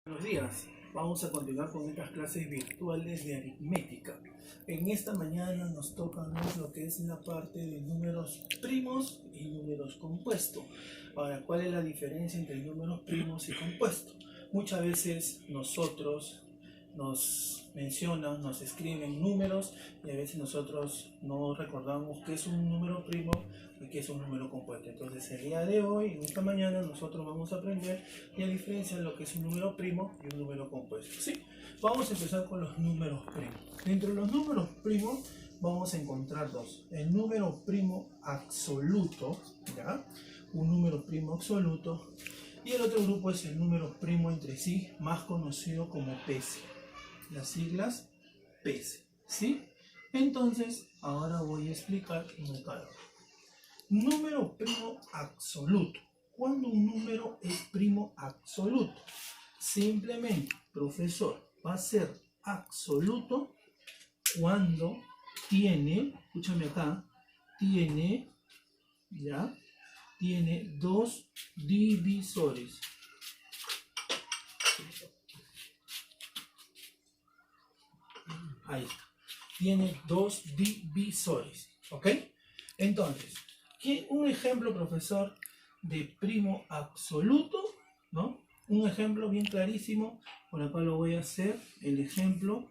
Buenos días, vamos a continuar con estas clases virtuales de aritmética. En esta mañana nos toca lo que es la parte de números primos y números compuestos. Ahora, ¿cuál es la diferencia entre números primos y compuestos? Muchas veces nosotros nos mencionan, nos escriben números y a veces nosotros no recordamos qué es un número primo y qué es un número compuesto. Entonces el día de hoy, en esta mañana, nosotros vamos a aprender y a diferenciar lo que es un número primo y un número compuesto. ¿Sí? Vamos a empezar con los números primos. Dentro de los números primos vamos a encontrar dos. El número primo absoluto, ¿ya? Un número primo absoluto. Y el otro grupo es el número primo entre sí, más conocido como PC. Las siglas PC, ¿sí? Entonces, ahora voy a explicar uno cada uno. Número primo absoluto. ¿Cuándo un número es primo absoluto? Simplemente, profesor, va a ser absoluto cuando tiene, escúchame acá, tiene dos divisores. Ahí está. Tiene dos divisores. ¿Ok? Entonces, un ejemplo, profesor, de primo absoluto, ¿no? Un ejemplo bien clarísimo, por acá lo voy a hacer. El ejemplo,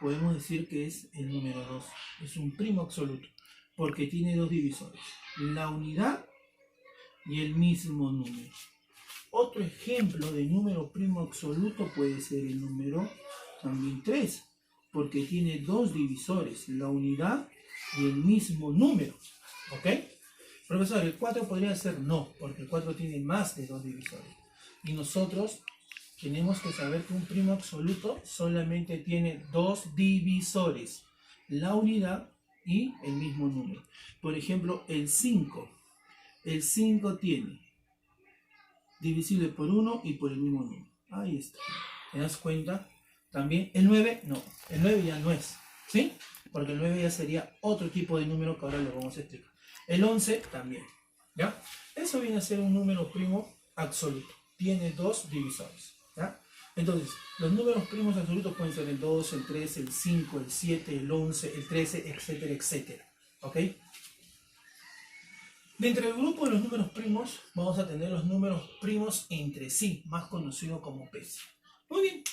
podemos decir que es el número 2. Es un primo absoluto, porque tiene dos divisores. La unidad y el mismo número. Otro ejemplo de número primo absoluto puede ser el número también 3, porque tiene dos divisores, la unidad y el mismo número. ¿Ok? Profesor, el 4 podría ser no, porque el 4 tiene más de dos divisores. Y nosotros tenemos que saber que un primo absoluto solamente tiene dos divisores, la unidad y el mismo número. Por ejemplo, el 5. El 5 tiene divisible por 1 y por el mismo número. Ahí está. ¿Te das cuenta? También el 9, no. El 9 ya no es. ¿Sí? Porque el 9 ya sería otro tipo de número que ahora le vamos a explicar. El 11 también. ¿Ya? Eso viene a ser un número primo absoluto. Tiene dos divisores. ¿Ya? Entonces, los números primos absolutos pueden ser el 2, el 3, el 5, el 7, el 11, el 13, etcétera, etcétera. ¿Ok? Dentro del grupo de los números primos, vamos a tener los números primos entre sí, más conocidos como PC. Muy bien,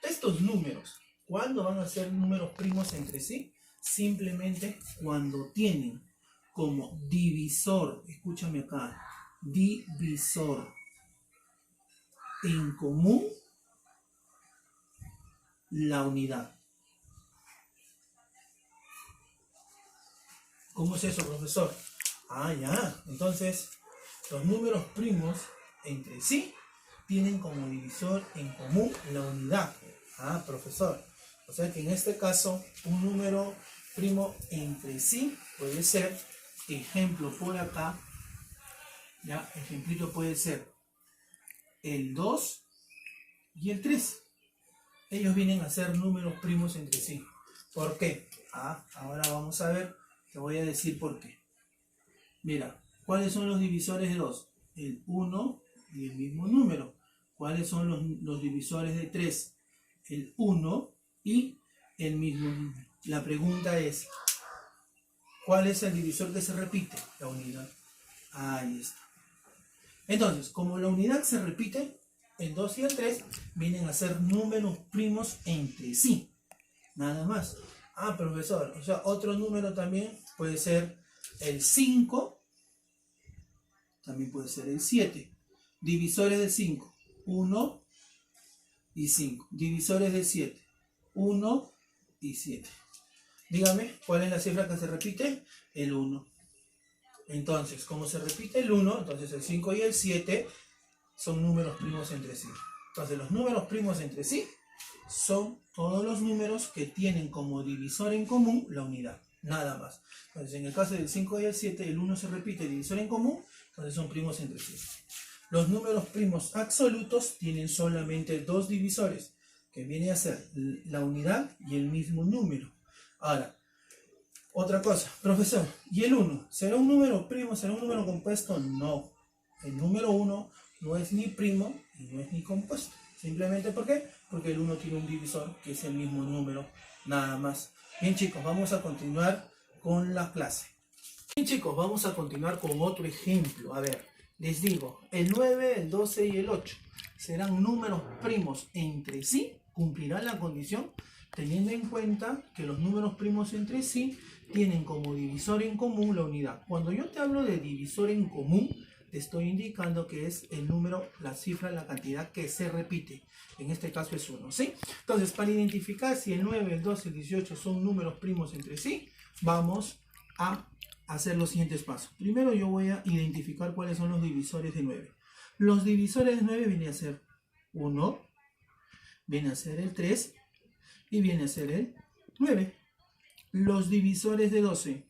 estos números, ¿cuándo van a ser números primos entre sí? Simplemente cuando tienen como divisor, escúchame acá, divisor en común la unidad. ¿Cómo es eso, profesor? Ah, ya. Entonces, los números primos entre sí tienen como divisor en común la unidad. Ah, profesor. O sea que en este caso, un número primo entre sí puede ser, ejemplo por acá, ya, ejemplito puede ser el 2 y el 3. Ellos vienen a ser números primos entre sí. ¿Por qué? Ah, ahora vamos a ver, te voy a decir por qué. Mira, ¿cuáles son los divisores de 2? El 1 y el mismo número. ¿Cuáles son los divisores de 3? El 1 y el mismo número. La pregunta es, ¿cuál es el divisor que se repite? La unidad. Ahí está. Entonces, como la unidad se repite, el 2 y el 3 vienen a ser números primos entre sí. Nada más. Ah, profesor, o sea, otro número también puede ser el 5, también puede ser el 7. Divisores de 5, 1 y 5. Divisores de 7, 1 y 7. Dígame, ¿cuál es la cifra que se repite? El 1. Entonces, como se repite el 1, entonces el 5 y el 7 son números primos entre sí. Entonces, los números primos entre sí son todos los números que tienen como divisor en común la unidad. Nada más. Entonces, en el caso del 5 y el 7, el 1 se repite divisor en común, entonces son primos entre sí. Los números primos absolutos tienen solamente dos divisores, que viene a ser la unidad y el mismo número. Ahora, otra cosa, profesor, ¿y el 1? ¿Será un número primo? ¿Será un número compuesto? No. El número 1 no es ni primo y no es ni compuesto. Simplemente ¿por qué? Porque el 1 tiene un divisor que es el mismo número, nada más. Bien chicos, vamos a continuar con la clase. Bien chicos, vamos a continuar con otro ejemplo. A ver, les digo, el 9, el 12 y el 8 serán números primos entre sí, cumplirán la condición, teniendo en cuenta que los números primos entre sí tienen como divisor en común la unidad. Cuando yo te hablo de divisor en común, te estoy indicando que es el número, la cifra, la cantidad que se repite. En este caso es 1, ¿sí? Entonces, para identificar si el 9, el 12 y el 18 son números primos entre sí, vamos a hacer los siguientes pasos. Primero yo voy a identificar cuáles son los divisores de 9. Los divisores de 9 vienen a ser 1, viene a ser el 3 y viene a ser el 9. Los divisores de 12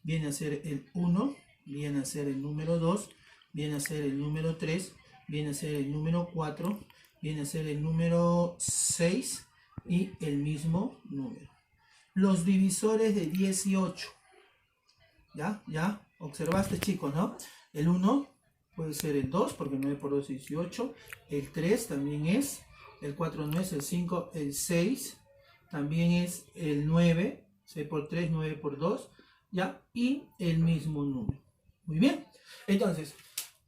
viene a ser el 1, viene a ser el número 2, viene a ser el número 3, viene a ser el número 4, viene a ser el número 6 y el mismo número. Los divisores de 18. ¿Ya? Observaste, chicos, ¿no? El 1 puede ser el 2, porque 9 por 2 es 18. El 3 también es. El 4 no es. El 5, el 6 también es el 9. 6 por 3, 9 por 2. ¿Ya? Y el mismo número. Muy bien. Entonces,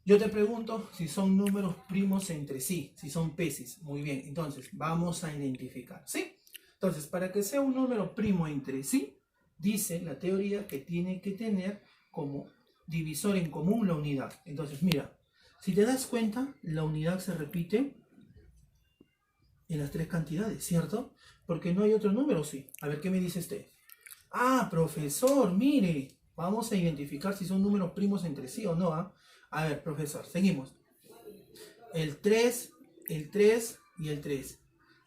yo te pregunto si son números primos entre sí. Si son peces. Muy bien. Entonces, vamos a identificar. ¿Sí? Entonces, para que sea un número primo entre sí, dice la teoría que tiene que tener como divisor en común la unidad. Entonces, mira, si te das cuenta, la unidad se repite en las tres cantidades, ¿cierto? Porque no hay otro número, sí. A ver, ¿qué me dice usted? Ah, profesor, mire, vamos a identificar si son números primos entre sí o no, ¿ah? A ver, profesor, seguimos. El 3 y el 3.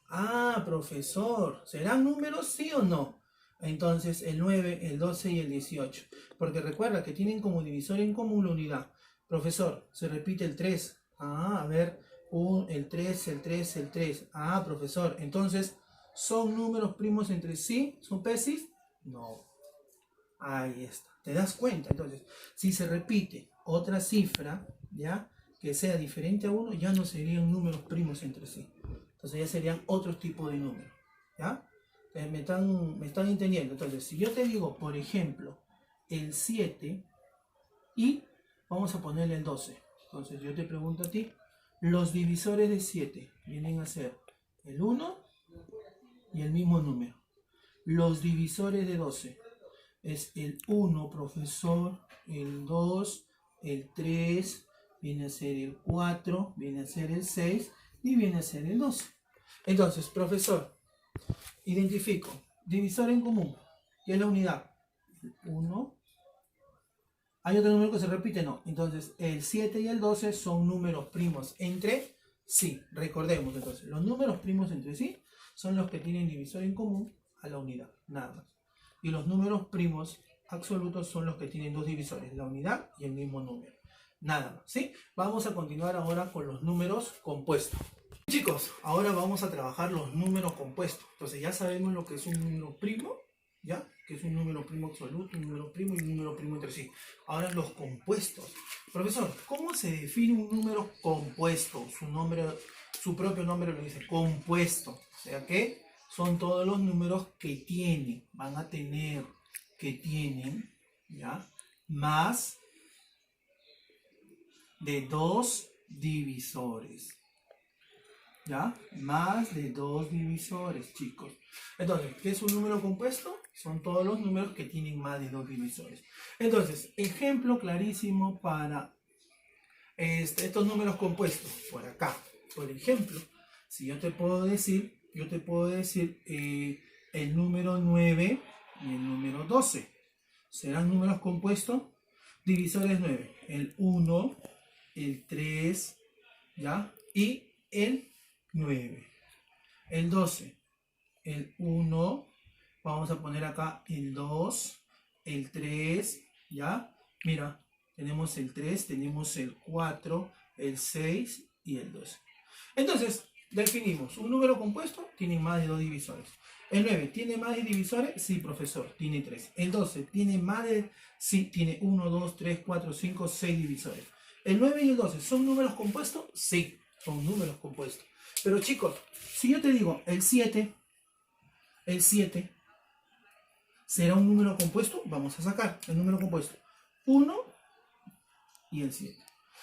Ah, profesor, ¿serán números sí o no? Entonces el 9, el 12 y el 18. Porque recuerda que tienen como divisor en común la unidad. Profesor, se repite el 3. Ah, a ver, el 3, el 3, el 3. Ah, profesor, entonces, ¿son números primos entre sí? ¿Son pesis? No. Ahí está. ¿Te das cuenta? Entonces, si se repite otra cifra, ¿ya? Que sea diferente a 1, ya no serían números primos entre sí. Entonces ya serían otro tipo de números, ¿ya? Me están entendiendo. Entonces, si yo te digo, por ejemplo, el 7 y vamos a ponerle el 12. Entonces yo te pregunto a ti, los divisores de 7 vienen a ser el 1 y el mismo número. Los divisores de 12 es el 1, profesor, el 2, el 3, viene a ser el 4, viene a ser el 6 y viene a ser el 12. Entonces, profesor, identifico divisor en común, que es la unidad. 1. ¿Hay otro número que se repite? No. Entonces, el 7 y el 12 son números primos entre sí. Recordemos, entonces, los números primos entre sí son los que tienen divisor en común a la unidad, nada más. Y los números primos absolutos son los que tienen dos divisores, la unidad y el mismo número. Nada más, ¿sí? Vamos a continuar ahora con los números compuestos. Chicos, ahora vamos a trabajar los números compuestos. Entonces ya sabemos lo que es un número primo, ¿ya? Que es un número primo absoluto, un número primo y un número primo entre sí. Ahora los compuestos. Profesor, ¿cómo se define un número compuesto? Su propio nombre lo dice, compuesto. O sea que son todos los números que tienen, van a tener, que tienen, ¿ya? Más de dos divisores. ¿Ya? Más de dos divisores, chicos. Entonces, ¿qué es un número compuesto? Son todos los números que tienen más de dos divisores. Entonces, ejemplo clarísimo para estos números compuestos. Por acá, por ejemplo, si yo te puedo decir, el número 9 y el número 12. ¿Serán números compuestos? Divisores 9. El 1, el 3, ¿ya? Y el 9. El 12. El 1. Vamos a poner acá el 2. El 3. ¿Ya? Mira, tenemos el 3, tenemos el 4, el 6 y el 12. Entonces, definimos. Un número compuesto tiene más de dos divisores. El 9 tiene más de divisores, sí, profesor, tiene 3. El 12 tiene más de, sí, tiene 1, 2, 3, 4, 5, 6 divisores. El 9 y el 12, ¿son números compuestos? Sí, son números compuestos. Pero chicos, si yo te digo el 7 será un número compuesto, vamos a sacar el número compuesto. 1 y el 7.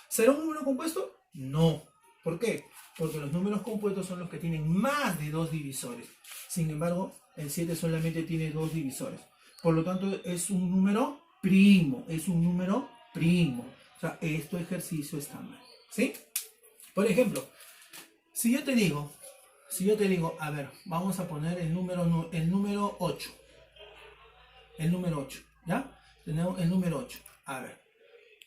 ¿Será un número compuesto? No. ¿Por qué? Porque los números compuestos son los que tienen más de 2 divisores. Sin embargo, el 7 solamente tiene 2 divisores. Por lo tanto, es un número primo. Es un número primo. O sea, este ejercicio está mal. ¿Sí? Por ejemplo, si yo te digo, a ver, vamos a poner el número 8. El número 8, ¿ya? Tenemos el número 8. A ver,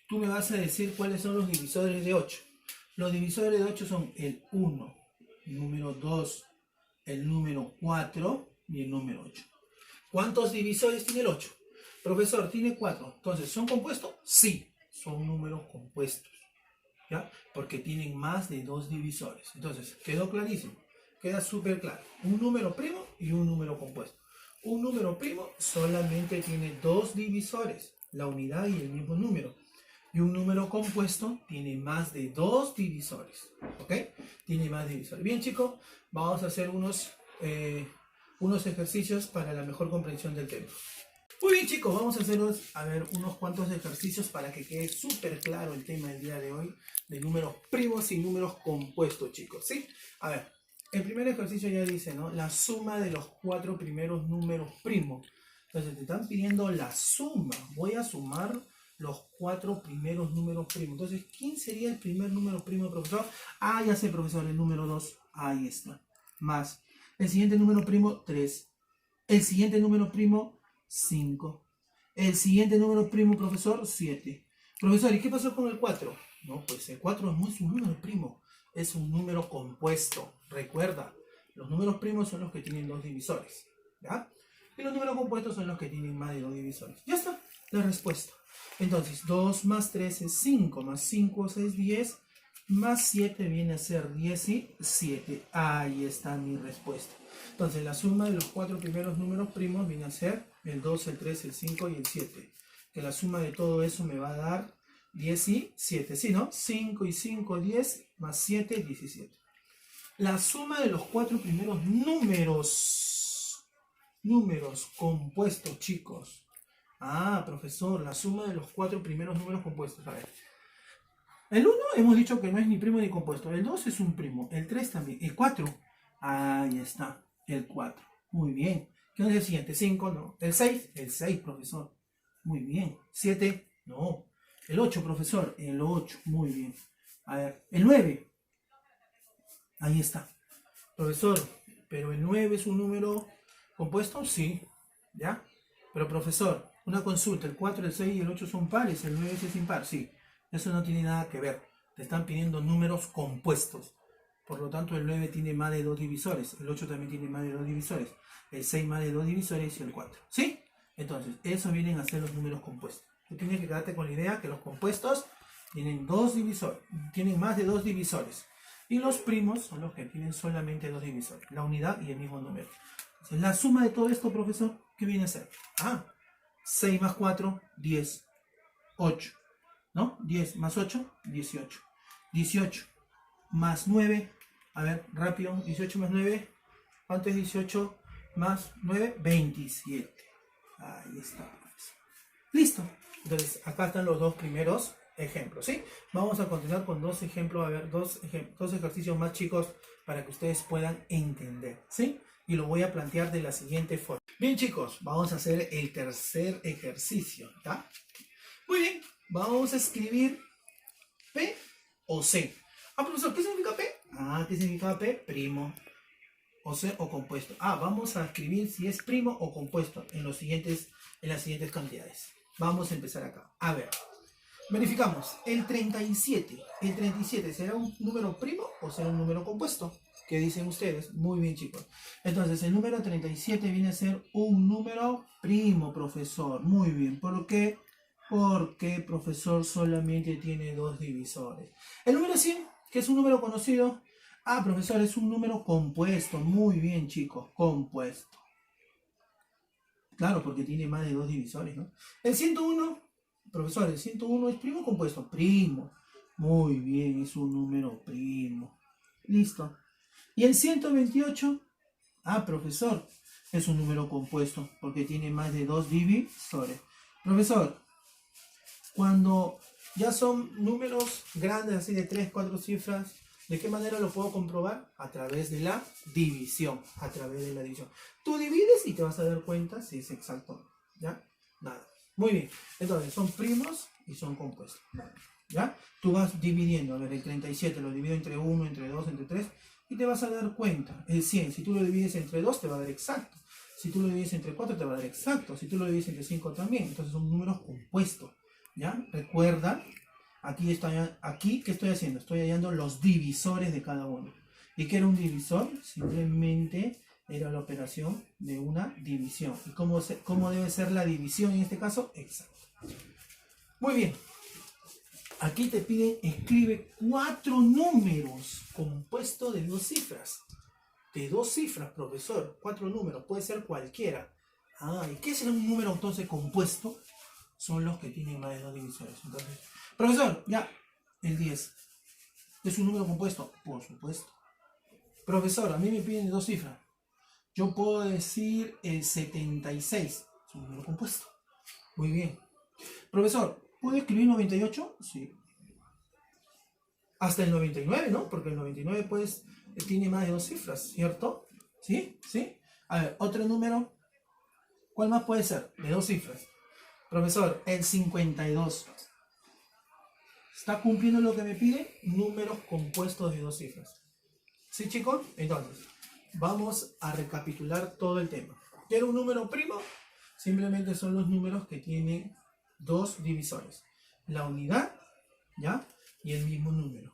tú me vas a decir cuáles son los divisores de 8. Los divisores de 8 son el 1, el número 2, el número 4 y el número 8. ¿Cuántos divisores tiene el 8? Profesor, tiene 4. Entonces, ¿son compuestos? Sí, son números compuestos, ¿ya? Porque tienen más de 2 divisores. Entonces, quedó clarísimo, queda súper claro. Un número primo y un número compuesto. Un número primo solamente tiene 2 divisores, la unidad y el mismo número. Y un número compuesto tiene más de 2 divisores. ¿Ok? Tiene más divisores. Bien, chicos, vamos a hacer unos ejercicios para la mejor comprensión del tema. Muy bien, chicos, vamos a hacer unos cuantos ejercicios para que quede súper claro el tema del día de hoy de números primos y números compuestos, chicos. ¿Sí? A ver, el primer ejercicio ya dice, ¿no? La suma de los 4 primeros números primos. Entonces, te están pidiendo la suma. Voy a sumar los 4 primeros números primos. Entonces, ¿quién sería el primer número primo, profesor? Ah, ya sé, profesor, el número 2. Ahí está. Más. El siguiente número primo, 3. El siguiente número primo, 5. El siguiente número primo, profesor, 7. Profesor, ¿y qué pasó con el 4? No, pues el 4 no es un número primo, es un número compuesto. Recuerda, los números primos son los que tienen 2 divisores, ¿ya? Y los números compuestos son los que tienen más de 2 divisores. Ya está, la respuesta. Entonces, 2 más 3 es 5, más 5 es 10, más 7 viene a ser 17. Ahí está mi respuesta. Entonces, la suma de los 4 primeros números primos viene a ser el 2, el 3, el 5 y el 7. Que la suma de todo eso me va a dar 17. ¿Sí, no? 5 y 5, 10, más 7, 17. La suma de los 4 primeros números compuestos, chicos. Ah, profesor, la suma de los 4 primeros números compuestos. A ver. El 1 hemos dicho que no es ni primo ni compuesto. El 2 es un primo. El 3 también. El 4. Ahí está. El 4. Muy bien. ¿Qué es el siguiente? 5, no. El 6. El 6, profesor. Muy bien. 7. No. El 8, profesor. El 8. Muy bien. A ver. El 9. Ahí está. Profesor, ¿pero el 9 es un número compuesto? Sí. ¿Ya? Pero profesor, una consulta. El 4, el 6 y el 8 son pares. El 9 es impar. Sí. Eso no tiene nada que ver. Te están pidiendo números compuestos. Por lo tanto, el 9 tiene más de 2 divisores. El 8 también tiene más de 2 divisores. El 6 más de 2 divisores y el 4. ¿Sí? Entonces, eso vienen a ser los números compuestos. Tú tienes que quedarte con la idea que los compuestos tienen 2 divisores. Tienen más de 2 divisores. Y los primos son los que tienen solamente 2 divisores. La unidad y el mismo número. Entonces, la suma de todo esto, profesor, ¿qué viene a ser? 6 más 4, 10. 8. ¿No? 10 más 8, 18. 18 más 9, a ver, rápido, 18 más 9, ¿cuánto es 18 más 9? 27. Ahí está, profesor. Listo. Entonces, acá están los dos primeros ejemplos, ¿sí? Vamos a continuar con dos ejemplos, a ver, dos ejercicios más chicos para que ustedes puedan entender, ¿sí? Y lo voy a plantear de la siguiente forma. Bien, chicos, vamos a hacer el tercer ejercicio, ¿ya? Muy bien. Vamos a escribir P o C. Profesor, ¿qué significa P? ¿Qué significa P? Primo. O C o compuesto. Vamos a escribir si es primo o compuesto en las siguientes cantidades. Vamos a empezar acá. A ver, verificamos. El 37. ¿El 37 será un número primo o será un número compuesto? ¿Qué dicen ustedes? Muy bien, chicos. Entonces, el número 37 viene a ser un número primo, profesor. Muy bien. ¿Por qué? Porque profesor solamente tiene 2 divisores. El número 100, que es un número conocido. Profesor, es un número compuesto. Muy bien, chicos, compuesto. Claro, porque tiene más de 2 divisores, ¿no? El 101, profesor, el 101 es primo o compuesto. Primo. Muy bien, es un número primo. Listo. Y el 128, profesor, es un número compuesto porque tiene más de 2 divisores. Profesor, cuando ya son números grandes, así de 3, 4 cifras, ¿de qué manera lo puedo comprobar? A través de la división. A través de la división. Tú divides y te vas a dar cuenta si es exacto. ¿Ya? Nada. Muy bien. Entonces, son primos y son compuestos. ¿Ya? Tú vas dividiendo. A ver, el 37 lo divido entre 1, entre 2, entre 3. Y te vas a dar cuenta. El 100, si tú lo divides entre 2, te va a dar exacto. Si tú lo divides entre 4, te va a dar exacto. Si tú lo divides entre 5, también. Entonces, son números compuestos. ¿Ya? Recuerda. Aquí, ¿qué estoy haciendo? Estoy hallando los divisores de cada uno. ¿Y qué era un divisor? Simplemente era la operación de una división. ¿Y cómo debe ser la división en este caso? Exacto. Muy bien. Aquí te piden, escribe 4 números compuestos de 2 cifras. De 2 cifras, profesor. 4 números, puede ser cualquiera. ¿Y qué será un número entonces compuesto? Son los que tienen más de 2 divisores. Entonces, profesor, ya, el 10. ¿Es un número compuesto? Por supuesto. Profesor, a mí me piden 2 cifras. Yo puedo decir el 76. Es un número compuesto. Muy bien. Profesor, ¿puedo escribir 98? Sí. Hasta el 99, ¿no? Porque el 99 pues tiene más de 2 cifras, ¿cierto? ¿Sí? ¿Sí? A ver, otro número. ¿Cuál más puede ser? De 2 cifras. Profesor, el 52. ¿Está cumpliendo lo que me pide? Números compuestos de 2 cifras. ¿Sí, chicos? Entonces, vamos a recapitular todo el tema. ¿Quiero un número primo? Simplemente son los números que tienen 2 divisores. La unidad, ¿ya? Y el mismo número.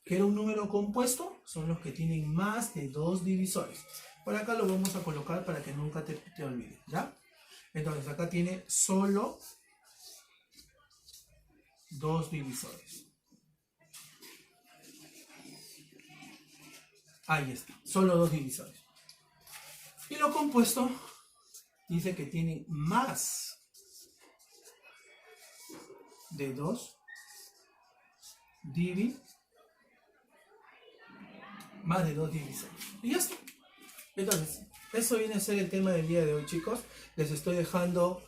¿Quiero un número compuesto? Son los que tienen más de 2 divisores. Por acá lo vamos a colocar para que nunca te olvides, ¿ya? Entonces, acá tiene solo 2 divisores. Ahí está, solo 2 divisores. Y lo compuesto dice que tienen más de 2 divisores. Y ya está. Entonces, eso viene a ser el tema del día de hoy, chicos. Les estoy dejando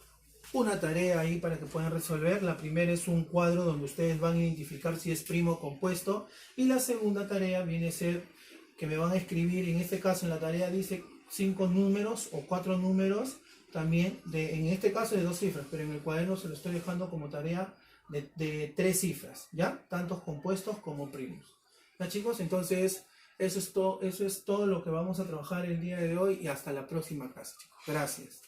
una tarea ahí para que puedan resolver. La primera es un cuadro donde ustedes van a identificar si es primo o compuesto. Y la segunda tarea viene a ser que me van a escribir, en este caso en la tarea dice 5 números o 4 números también, en este caso de 2 cifras, pero en el cuaderno se lo estoy dejando como tarea de 3 cifras, ¿ya? Tantos compuestos como primos. ¿Ya, chicos? Entonces, eso es todo lo que vamos a trabajar el día de hoy y hasta la próxima clase, chicos. Gracias.